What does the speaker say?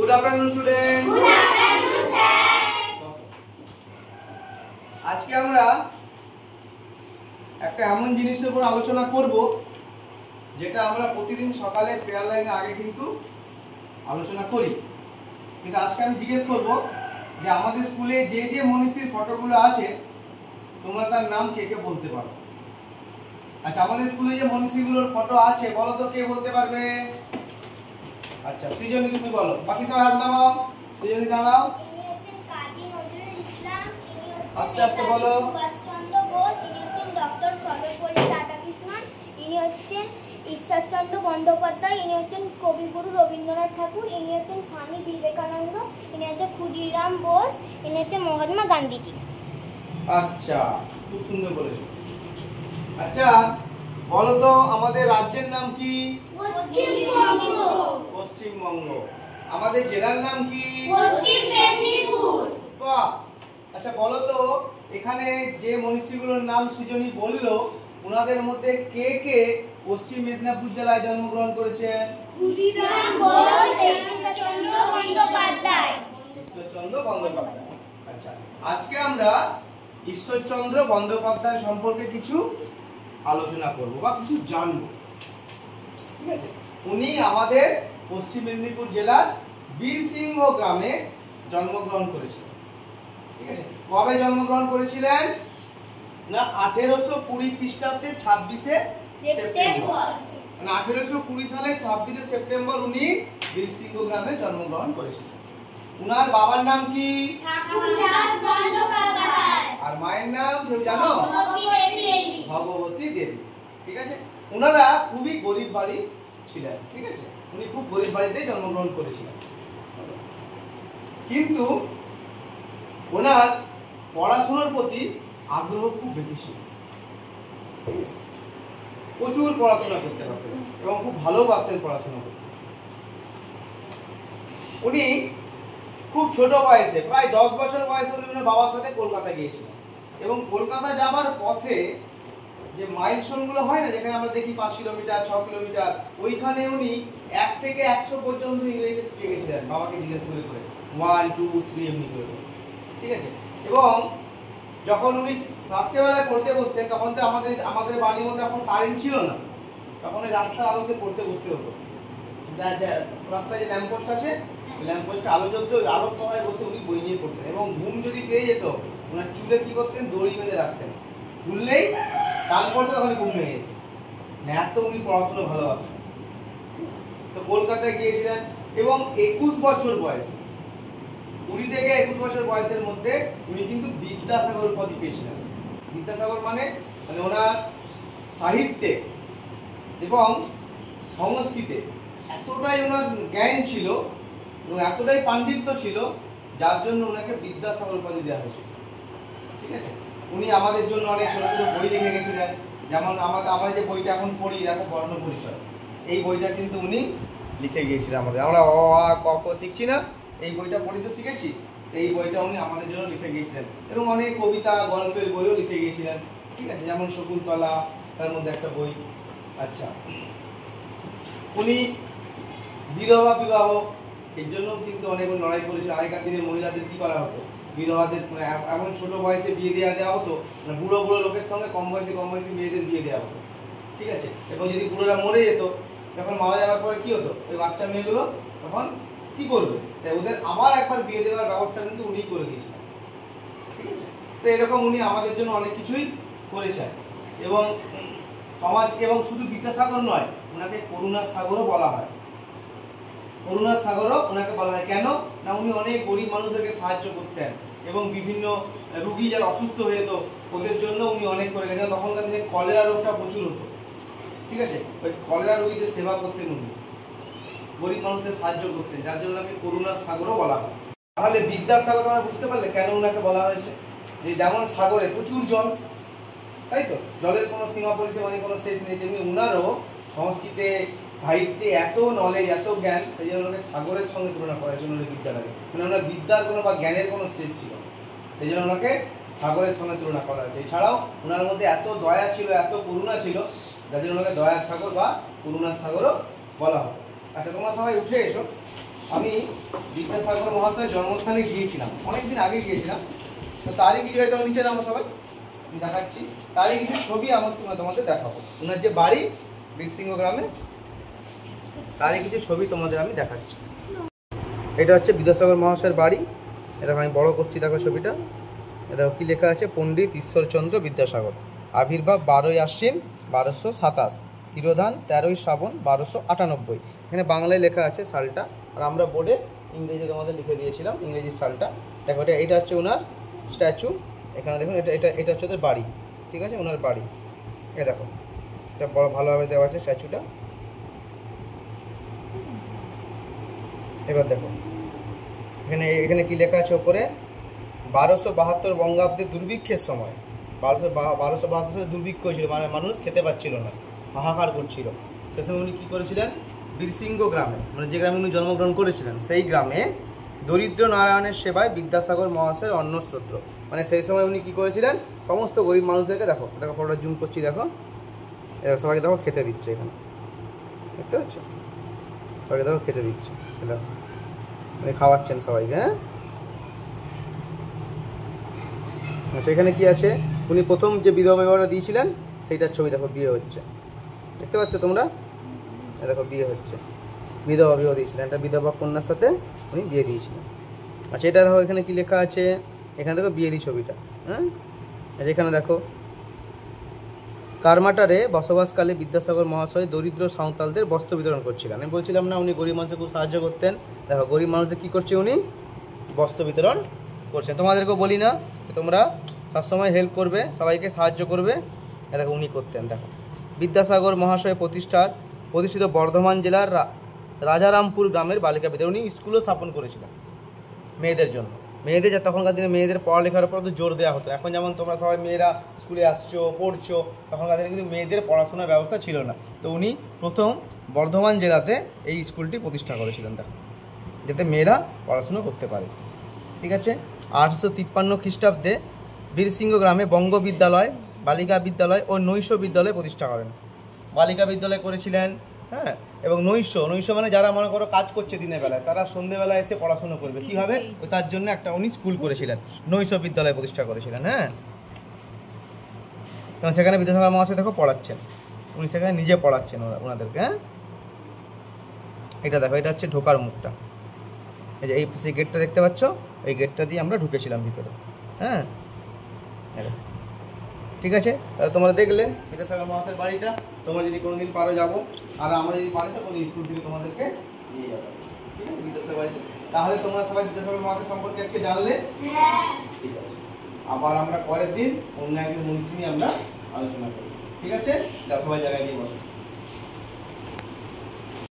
Good afternoon, students. Good afternoon, sir. আজকে আমরা একটা এমন জিনিসের উপর আলোচনা করব যেটা আমরা প্রতিদিন সকালে প্রেয়ার লাইনে আগে কিন্তু আলোচনা করি, কিন্তু আজকে আমি জিজ্ঞেস করব যে আমাদের স্কুলে যে যে মনীষীর ফটোগুলো আছে তোমরা তার নাম কে কে বলতে পারো? আচ্ছা, আমাদের স্কুলে যে মনীষীগুলোর ফটো আছে বলো তো কে বলতে পারবে? আচ্ছা, সৃজনী তুমি বলো, বাকি সবাই হাত নামাও। সৃজনী দাঁড়াও, ইনি হচ্ছেন কাজী নজরুল ইসলাম, ইনি হচ্ছেন আস্তে আস্তে বলো। সুভাষচন্দ্র বোস, ইনি হচ্ছেন ডক্টর সর্বপল্লী রাধাকৃষ্ণন, ইনি হচ্ছেন ঈশ্বরচন্দ্র বন্দ্যোপাধ্যায়, ইনি হচ্ছেন কবিগুরু রবীন্দ্রনাথ ঠাকুর, ইনি হচ্ছেন স্বামী বিবেকানন্দ, ইনি হচ্ছেন ক্ষুদিরাম বোস, ইনি হচ্ছেন মহাত্মা গান্ধীজি। আচ্ছা, খুব সুন্দর বলেছো। আচ্ছা বলো তো আমাদের রাজ্যের নাম কি? পশ্চিমবঙ্গ। পশ্চিমবঙ্গ। আমাদের জেলার নাম কি? পশ্চিম মেদিনীপুর। বাহ। আচ্ছা বলো তো এখানে যে মনীষীগুলোর নাম সৃজনী বললো ওনাদের মধ্যে কে কে পশ্চিম মেদিনীপুর জেলায় জন্মগ্রহণ করেছেন? ক্ষুদিরাম বোস, ঈশ্বরচন্দ্র বন্দ্যোপাধ্যায়। ঈশ্বরচন্দ্র বন্দ্যোপাধ্যায়। আচ্ছা, আজকে আমরা ঈশ্বরচন্দ্র বন্দ্যোপাধ্যায় সম্পর্কে কিছু আলোচনা করব বা কিছু জানবো, ঠিক আছে? উনি আমাদের পশ্চিম মেদিনীপুর জেলার বীরসিংহ গ্রামে জন্মগ্রহণ করেছিলেন, ঠিক আছে? কবে জন্মগ্রহণ করেছিলেন? না 1820 খ্রিস্টাব্দে 26শে সেপ্টেম্বর। মানে 1820 সালে 26শে সেপ্টেম্বর উনি বীরসিংহ গ্রামে জন্মগ্রহণ করেছিলেন। উনার বাবার নাম কি? ঠাকুরদাস বন্দ্যোপাধ্যায়। আর মায়ের নাম কেউ জানো? ভগবতী দেবী। ভগবতী দেবী, ঠিক আছে? ওনারা খুবই গরিব বাড়ি ছিলেন, ঠিক আছে? উনি খুব গরিব বাড়িতে জন্মগ্রহণ করেছিলেন, কিন্তু ওনার পড়াশোনার প্রতি আগ্রহ খুব বেশি ছিল, প্রচুর পড়াশোনা করতে পারতেন এবং খুব ভালোবাসতেন পড়াশোনা করতে। উনি খুব ছোট বয়সে প্রায় 10 বছর বয়সে উনি ওনার বাবার সাথে কলকাতা গিয়েছিলেন এবং কলকাতা যাবার পথে যে মাইলস্টোন গুলো হয় না, যেখানে আমরা দেখি 5 কিলোমিটার 6 কিলোমিটার, ওইখানে উনি 1 থেকে 100 পর্যন্ত ইংরেজি শিখে গেছিলেন বাবাকে জিজ্ঞেস করে করে 1 2 3 এমনি করে, ঠিক আছে? এবং যখন উনি রাত্রেবেলায় পড়তে বসতেন তখন তো আমাদের বাড়ির মধ্যে এখন কারেন্ট ছিল না, তখন ওই রাস্তার আলোতে পড়তে বসতে হতো। রাস্তায় যে ল্যাম্পপোস্ট আছে ল্যাম্পপোস্টে আলো জ্বলতো, ওই আলোর তলায় বসে উনি বই নিয়ে পড়তেন এবং ঘুম যদি পেয়ে যেত ওনার চুলে কি করতেন, দড়ি বেঁধে রাখতেন, খুললেই কান পড়তো তখন ঘুম ভেঙে যেত। এত উনি পড়াশোনা ভালোবাসতেন। তো কলকাতায় গিয়েছিলেন এবং 21 বছর বয়সে, 20 থেকে 21 বছর বয়সের মধ্যে উনি কিন্তু বিদ্যাসাগর উপাধি পেয়েছিলেন। বিদ্যাসাগর মানে ওনার সাহিত্যে এবং সংস্কৃতে এতটাই ওনার জ্ঞান ছিল এবং এতটাই পাণ্ডিত্য ছিল যার জন্য ওনাকে বিদ্যাসাগর উপাধি দেওয়া হয়েছিল, ঠিক আছে? উনি আমাদের জন্য অনেক ছোট ছোট বই লিখে গেছিলেন, যেমন আমরা যে বইটা এখন পড়ি দেখো বর্ণ পরিচয়, এই বইটা কিন্তু উনি লিখে গিয়েছিলেন আমাদের। আমরা অ আ ক খ শিখছি না, এই বইটা পড়ি তো শিখেছি, এই বইটা উনি আমাদের জন্য লিখে গিয়েছিলেন এবং অনেক কবিতা গল্পের বইও লিখে গিয়েছিলেন, ঠিক আছে? যেমন শকুন্তলা তার মধ্যে একটা বই। আচ্ছা, উনি বিধবা বিবাহ এর জন্য কিন্তু অনেক লড়াই করেছিলেন। আগেকার দিনে মহিলাদের কি করা হতো, বিধবাদের এমন ছোট বয়সে বিয়ে দেওয়া হতো, বুড়ো বুড়ো লোকের সঙ্গে কম বয়সী মেয়েদের বিয়ে দেওয়া হতো, ঠিক আছে? এবং যদি বুড়োরা মরে যেত, যখন মারা যাওয়ার পরে কি হতো, ওই বাচ্চা মেয়েগুলো তখন কি করবে, তাই ওদের আবার একবার বিয়ে দেওয়ার ব্যবস্থা কিন্তু উনি করে দিয়েছিলেন, ঠিক আছে? তো এরকম উনি আমাদের জন্য অনেক কিছুই করেছেন এবং সমাজকে, এবং শুধু বিদ্যাসাগর নয়, ওনাকে করুণার সাগরও বলা হয়। করুণার সাগরও ওনাকে বলা হয় কেন না, উনি অনেক গরিব মানুষদেরকে সাহায্য করতেন এবং বিভিন্ন রুগী যারা অসুস্থ হয়ে যেত ওদের জন্য উনি অনেক করে গেছেন। তখনকার দিনে কলেরা রোগটা প্রচুর হতো, ঠিক আছে? ওই কলেরা রোগীদের সেবা করতেন উনি, গরিব মানুষদের সাহায্য করতেন, যার জন্য ওনাকে করুণার সাগরও বলা হয়। তাহলে বিদ্যাসাগর আমরা বুঝতে পারলে কেন ওনাকে বলা হয়েছে, যে যেমন সাগরে প্রচুর জল, তাই তো জলের কোনো সীমা পরিসীমা নেই, কোনো শেষ নেই, তেমনি ওনারও সংস্কৃতে সাহিত্যে এত নলেজ এত জ্ঞান, সেই জন্য ওনাকে সাগরের সঙ্গে তুলনা করার জন্য বিদ্যাটাকে, মানে ওনার বিদ্যার কোনো বা জ্ঞানের কোনো শেষ ছিল, সেই জন্য ওনাকে সাগরের সঙ্গে তুলনা করা হয়েছে। এছাড়াও ওনার মধ্যে এত দয়া ছিল, এত করুণা ছিল, যার জন্য ওনাকে দয়ার সাগর বা করুণার সাগরও বলা হয়। আচ্ছা, তোমরা সবাই উঠে এসো। আমি বিদ্যাসাগর মহাশয়ের জন্মস্থানে গিয়েছিলাম, অনেকদিন আগে গিয়েছিলাম। তো তারই কিছু হয়তো নিচে নামো সবাই, আমি দেখাচ্ছি। তারই কিছু ছবি তোমাদের দেখাবো। ওনার যে বাড়ি বীরসিংহ গ্রামে, তারই কিছু ছবি তোমাদের আমি দেখাচ্ছি। এটা হচ্ছে বিদ্যাসাগর মহাশয়ের বাড়ি। এটা আমি বড় করছি, দেখো ছবিটা। এটা কি লেখা আছে? পণ্ডিত ঈশ্বরচন্দ্র বিদ্যাসাগর, আবির্ভাব 12ই আশ্বিন 1227, তিরোধান 13ই শ্রাবণ 1298। এখানে বাংলায় লেখা আছে সালটা, আর আমরা বোর্ডে ইংরেজি তোমাদের লিখে দিয়েছিলাম ইংরেজি সালটা। দেখো এটা হচ্ছে ওনার স্ট্যাচু। এখানে দেখুন, এটা হচ্ছে ওদের বাড়ি, ঠিক আছে, ওনার বাড়ি। এ দেখো, এটা বড় ভালোভাবে দেওয়া আছে স্ট্যাচুটা। এবার দেখো এখানে কি লেখা আছে ওপরে? 1272 বঙ্গাব্দে দুর্ভিক্ষের সময়, 1272 সালে দুর্ভিক্ষ হয়েছিল, মানে মানুষ খেতে পাচ্ছিল না, হাহাকার করছিল। সে সময় উনি কী করেছিলেন? বীরসিংহ গ্রামে, মানে যে গ্রামে উনি জন্মগ্রহণ করেছিলেন, সেই গ্রামে দরিদ্র নারায়ণের সেবায় বিদ্যাসাগর মহাশয়ের অন্নস্তোত্র, মানে সেই সময় উনি কী করেছিলেন? সমস্ত গরিব মানুষদেরকে, দেখো ফটোটা জুম করছি, দেখো সবাইকে দেখো খেতে দিচ্ছে, এখানে দেখতে পাচ্ছ? সবাইকে দেখো খেতে দিচ্ছে, দেখো উনি খাওয়াচ্ছেন সবাইকে। হ্যাঁ, আচ্ছা, এখানে কি আছে? উনি প্রথম যে বিধবা বিবাহটা দিয়েছিলেন সেইটার ছবি, দেখো বিয়ে হচ্ছে, দেখতে পাচ্ছ তোমরা? দেখো বিয়ে হচ্ছে, বিধবা বিবাহ দিয়েছিলেন, একটা বিধবা কন্যার সাথে উনি বিয়ে দিয়েছিলেন। আচ্ছা, এটা দেখো এখানে কি লেখা আছে? এখানে দেখো বিয়ে দিই ছবিটা। হ্যাঁ, আচ্ছা, এখানে দেখো কারমাটারে বসবাসকালে বিদ্যাসাগর মহাশয় দরিদ্র সাঁওতালদের বস্ত্র বিতরণ করছিলেন। আমি বলছিলাম না উনি গরিব মানুষকে খুব সাহায্য করতেন। দেখো গরিব মানুষদের কী করছে? উনি বস্ত্র বিতরণ করছেন। তোমাদেরকেও বলি না তোমরা সবসময় হেল্প করবে, সবাইকে সাহায্য করবে। দেখো উনি করতেন। দেখো বিদ্যাসাগর মহাশয় প্রতিষ্ঠিত বর্ধমান জেলার রাজারামপুর গ্রামের বালিকা বিদ্যালয়, উনি স্কুলও স্থাপন করেছিলেন মেয়েদের জন্য। মেয়েদের, যা তখনকার দিনে মেয়েদের পড়ালেখার উপর তো জোর দেওয়া হতো। এখন যেমন তোমরা সবাই মেয়েরা স্কুলে আসছো, পড়ছো, তখনকার দিনে কিন্তু মেয়েদের পড়াশোনার ব্যবস্থা ছিল না। তো উনি প্রথম বর্ধমান জেলাতে এই স্কুলটি প্রতিষ্ঠা করেছিলেন, দেখো, যাতে মেয়েরা পড়াশুনো করতে পারে। ঠিক আছে। 853 খ্রিস্টাব্দে বীরসিংহ গ্রামে বঙ্গ বিদ্যালয়, বালিকা বিদ্যালয় ও নৈশ বিদ্যালয় প্রতিষ্ঠা করেন। বালিকা বিদ্যালয় করেছিলেন, হ্যাঁ, এবং নৈশ মানে যারা মনে করো কাজ করছে দিনের বেলায়, তারা সন্ধ্যেবেলায় এসে পড়াশুনো করবে কীভাবে, তার জন্য একটা উনি স্কুল করেছিলেন, নৈশ বিদ্যালয় প্রতিষ্ঠা করেছিলেন। হ্যাঁ, এবং সেখানে বিদ্যাসাগর মহাশয় দেখো পড়াচ্ছেন, উনি সেখানে নিজে পড়াচ্ছেন ওনাদেরকে। হ্যাঁ, এটা দেখো, এটা হচ্ছে ঢোকার মুখটা, এই যে এই সেই গেটটা দেখতে পাচ্ছ, এই গেটটা দিয়ে আমরা ঢুকেছিলাম ভিতরে। হ্যাঁ, ঠিক আছে। তাহলে তোমরা দেখলে বিদ্যাসাগর মহাশয়ের বাড়িটা। তোমরা যদি কোনোদিন পারো যাবো, আর আমরা যদি পারি তো কোনো স্কুল থেকে তোমাদেরকে নিয়ে যাবো, ঠিক আছে, বিদ্যাসাগর বাড়িতে। তাহলে তোমরা সবাই বিদ্যাসাগর মহাশয় সম্পর্কে আজকে জানলে। ঠিক আছে, আবার আমরা পরের দিন অন্য একজন মনীষী নিয়ে আমরা আলোচনা করি। ঠিক আছে, সবাই জায়গায় গিয়ে বসো।